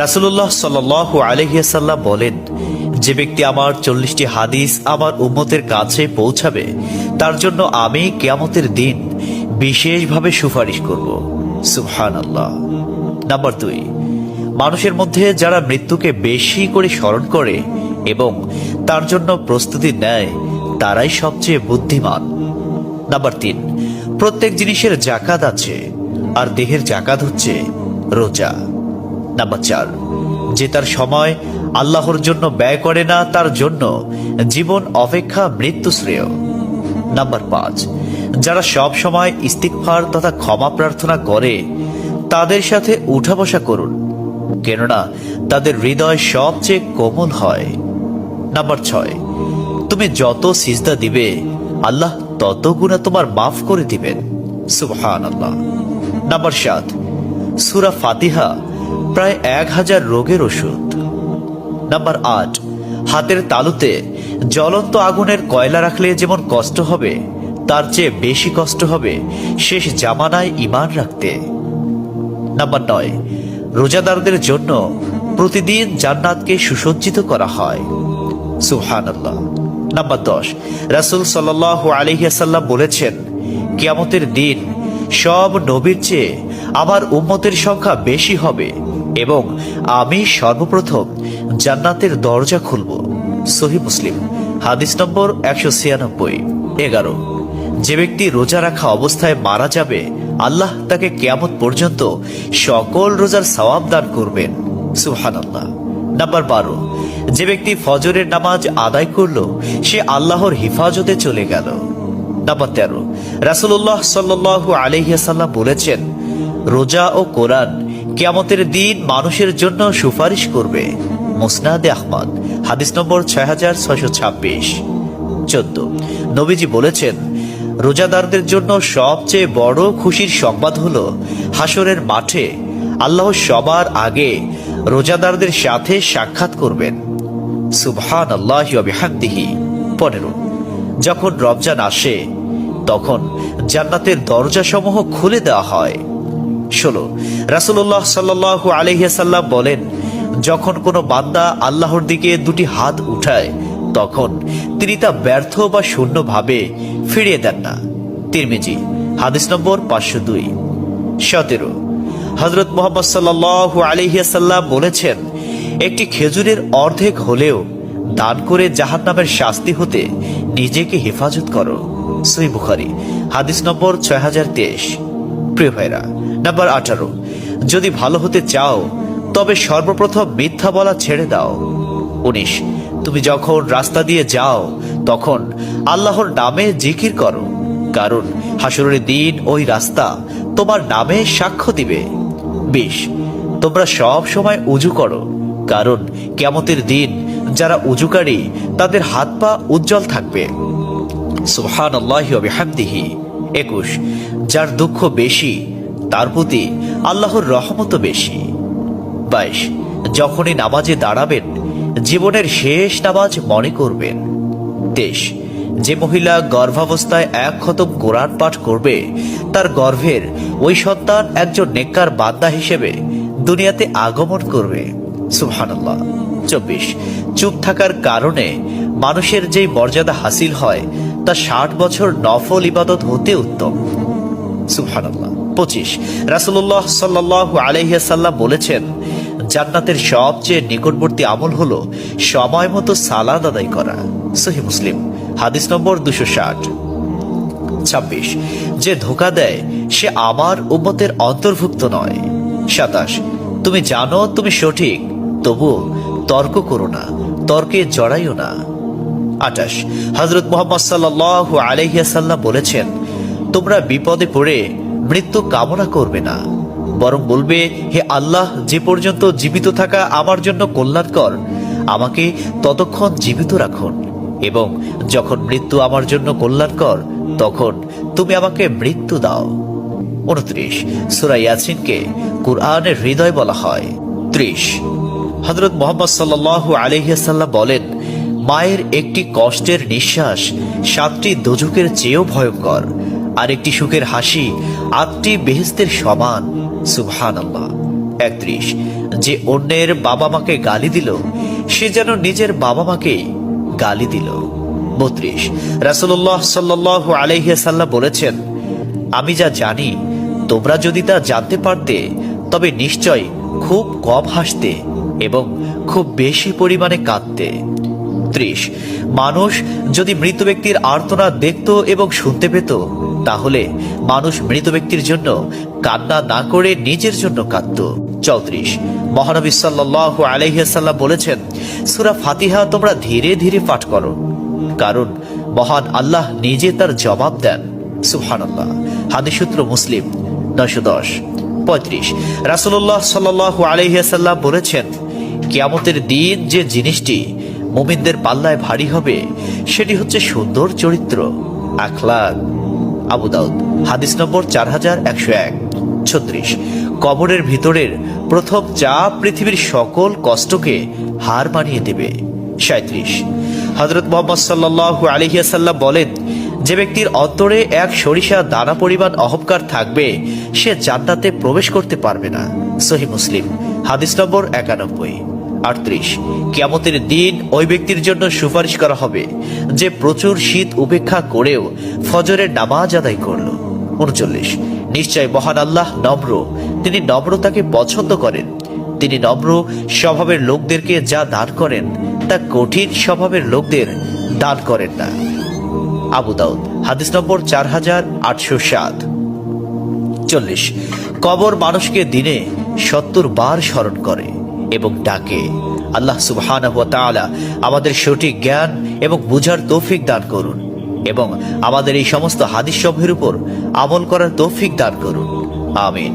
রাসূলুল্লাহ সাল্লাল্লাহু আলাইহি ওয়াসাল্লাম বলেন, যে ব্যক্তি আমার 40টি হাদিস আমার উম্মতের কাছে পৌঁছাবে তার জন্য আমি কিয়ামতের দিন বিশেষভাবে সুপারিশ করব। সুবহানাল্লাহ। নাম্বার 2, মানুষের মধ্যে যারা মৃত্যুকে বেশি করে স্মরণ করে এবং তার জন্য প্রস্তুতি নেয় তারাই সবচেয়ে বুদ্ধিমান। নাম্বার 3, প্রত্যেক জিনিসের জাকাত আছে, আর দেহের জাকাত হচ্ছে রোজা। নাম্বার 4, যে তার সময় আল্লাহর জন্য ব্যয় করে না তার জন্য জীবন অপেক্ষা মৃত্যু শ্রেয়। নাম্বার 5, যারা সব সময় ইস্তিগফার তথা ক্ষমা প্রার্থনা করে তাদের সাথে উঠা বসা করুন, কেননা তাদের হৃদয় সবচেয়ে কোমল হয়। নাম্বার 6, তুমি যত সিজদা দিবে আল্লাহ তত গুনাহ তোমার মাফ করে দিবেন। সুবহানাল্লাহ। নাম্বার 7, সূরা ফাতিহা প্রায় 1000 রোগের ওষুধ। নাম্বার 8, হাতের তালুতে জ্বলন্ত আগুনের কয়লা রাখলে যেমন কষ্ট হবে তার চেয়ে বেশি কষ্ট হবে শেষ জামানায় ঈমান রাখতে। নাম্বার 9, রোজাদারদের জন্য প্রতিদিন জান্নাতকে সুসজ্জিত করা হয়। সুবহানাল্লাহ। নাম্বার 10, রাসূল সাল্লাল্লাহু আলাইহি ওয়াসাল্লাম বলেছেন, কিয়ামতের দিন সব নবীর চেয়ে আমার উম্মতের সংখ্যা বেশি হবে এবং আমি সর্বপ্রথম জান্নাতের দরজা খুলব। সহিহ মুসলিম, হাদিস নম্বর 196। 11, যে ব্যক্তি রোজা রাখা অবস্থায় মারা যাবে আল্লাহ তাকে কিয়ামত পর্যন্ত সকল রোজার সওয়াব দান করবেন। সুবহানাল্লাহ। নাম্বার 12, যে ব্যক্তি ফজরের নামাজ আদায় করল সে আল্লাহর হিফাজতে চলে গেল। নাম্বার 13, রাসূলুল্লাহ সাল্লাল্লাহু আলাইহি ওয়াসাল্লাম বলেছেন, রোজা ও কোরআন কিয়ামতের দিন মানুষের জন্য সুপারিশ করবে। মুসনাদে আহমদ, হাদিস নম্বর 6626। 14, নবীজি বলেছেন, রোজাদারদের জন্য সবচেয়ে বড় খুশির সংবাদ হলো হাসরের মাঠে আল্লাহ সবার আগে রোজাদারদের সাথে সাক্ষাৎ করবেন। সুবহানাল্লাহি ওয়া বিহামদিহি। 15, যখন রমজান আসে তখন জান্নাতের দরজাসমূহ খুলে দেওয়া হয়। 16, রাসূলুল্লাহ সাল্লাল্লাহু আলাইহি ওয়াসাল্লাম বলেন, যখন কোনো বান্দা আল্লাহর দিকে দুটি হাত উঠায় তখন তিনি তা ব্যর্থ বা শূন্য ভাবে ফিরিয়ে দেন না। তিরমিজি, হাদিস নম্বর 502। 17, হযরত মুহাম্মদ সাল্লাল্লাহু আলাইহি ওয়াসাল্লাম বলেছেন, একটি খেজুরের অর্ধেক হলেও দান করে জাহান্নামের শাস্তি হতে নিজেকে হেফাজত করো। সহিহ বুখারী, হাদিস নম্বর 6023। প্রিয় ভাইরা, নাম্বার 18, যদি ভালো হতে চাও তবে সর্বপ্রথম মিথ্যা বলা ছেড়ে দাও। 19, তুমি যখন রাস্তা দিয়ে যাও তখন আল্লাহর নামে জিকির করো, কারণ হাসরের দিন ওই রাস্তা তোমার নামে সাক্ষ্য দিবে। 20, তোমরা সব সময় উযু করো, কারণ কিয়ামতের দিন যারা উযুকারী তাদের হাত পা উজ্জ্বল থাকবে। সুবহানাল্লাহি ওয়া বিহামদিহি। 21, যার দুঃখ বেশি তার প্রতি আল্লাহর রহমতও বেশি। 22, যখনই নামাজে দাঁড়াবেন জীবনের শেষ নামাজ মনে করবেন। 23, যে মহিলা গর্ভাবস্থায় 1 খতম কোরআন পাঠ করবে তার গর্ভের ওই সন্তান একজন নেককার বান্দা হিসেবে দুনিয়াতে আগমন করবে। সুবহানাল্লাহ। 24, চুপ থাকার কারণে মানুষের যেই মর্যাদা হাসিল হয় তা 60 বছর নফল ইবাদত হতে উত্তম। সুবহানাল্লাহ। 25, রাসূলুল্লাহ সাল্লাল্লাহু আলাইহি ওয়াসাল্লাম বলেছেন, জান্নাতের সবচেয়ে নিকটবর্তী আমল হলো সময় মতো সালাত আদায় করা। সহিহ মুসলিম, হাদিস নম্বর 260। 26, যে ধোঁকা দেয় সে আমার উম্মতের অন্তর্ভুক্ত নয়। 27, তুমি জানো তুমি সঠিক তবু তর্ক করো না, তর্কে জড়াইও না। 28, হযরত মুহাম্মদ সাল্লাল্লাহু আলাইহি ওয়াসাল্লাম বলেছেন, তোমরা বিপদে পড়ে মৃত্যু কামনা করবে না, বরং বলবে, হে আল্লাহ, যে পর্যন্ত জীবিত থাকা আমার জন্য কল্যাণকর আমাকে ততক্ষণ জীবিত রাখুন, এবং যখন মৃত্যু আমার জন্য কল্যাণকর তখন তুমি আমাকে মৃত্যু দাও। 29, সূরা ইয়াসিনকে কুরআনের হৃদয় বলা হয়। 30, হযরত মুহাম্মদ সাল্লাল্লাহু আলাইহি ওয়াসাল্লাম বলেন, মায়ের একটি কষ্টের নিঃশ্বাস 7টি দোজখের চেয়েও ভয়ঙ্কর, আর একটি সুখের হাসি 8টি বেহেশতের সমান। সুবহানাল্লাহ। 31, যে অন্যের বাবা মাকে গালি দিল সে যেন নিজের বাবা মাকেই গালি দিল। 32 রাসূলুল্লাহ সাল্লাল্লাহু আলাইহি ওয়াসাল্লাম বলেছেন, আমি যা জানি তোমরা যদি তা জানতে পারতে তবে নিশ্চয় খুব কম হাসতে এবং খুব বেশি পরিমাণে কাঁদতে। 30 মানুষ যদি মৃত ব্যক্তির আর্তনাদ দেখত এবং শুনতে পেত তাহলে মানুষ মৃত ব্যক্তির জন্য কান্না না করে নিজের জন্য কাঁদত। 34 মহানবী সাল্লাল্লাহু আলাইহি ওয়াসাল্লাম বলেছেন, সূরা ফাতিহা তোমরা ধীরে ধীরে পাঠ করো, কারণ মহান আল্লাহ নিজে তার জবাব দেন। সুবহানাল্লাহ। হাদিস সূত্র মুসলিম 910। 35 রাসূলুল্লাহ সাল্লাল্লাহু আলাইহি ওয়াসাল্লাম বলেছেন, কিয়ামতের দিন যে জিনিসটি মুমিনদের পাল্লায় ভারী হবে সেটি হচ্ছে সুন্দর চরিত্র, আখলাক। আবু দাউদ হাদিস নম্বর 4101। 36 কবরের ভিতরের প্রথম চাপ পৃথিবীর সকল কষ্টকে হার মানিয়ে দেবে। 37 হযরত মুহাম্মদ সাল্লাল্লাহু আলাইহি ওয়াসাল্লাম বলেন, যে ব্যক্তির অন্তরে এক সরিষা দানা পরিমাণ অহংকার থাকবে সে জান্নাতে প্রবেশ করতে পারবে না। সহিহ মুসলিম হাদিস নম্বর 91। 38 কিয়ামতের দিন ওই ব্যক্তির জন্য সুপারিশ করা হবে যে প্রচুর শীত উপেক্ষা করেও ফজরের নামাজ আদায় করল। 39 নিশ্চয় মহান আল্লাহ নম্র, তিনি নম্রতাকে পছন্দ করেন। তিনি নম্র স্বভাবের লোকদেরকে যা দান করেন তা কঠিন স্বভাবের লোকদের দান করেন না। আবু দাউদ হাদিস নম্বর 4807। 40 কবর মানুষকে দিনে 70 বার স্মরণ করে এবং ডাকে। আল্লাহ সুবহানাহু ওয়া তাআলা আমাদের সঠিক জ্ঞান এবং বুঝার তৌফিক দান করুন এবং আমাদের এই সমস্ত হাদিস সমূহের উপর আমল করার তৌফিক দান করুন। আমিন।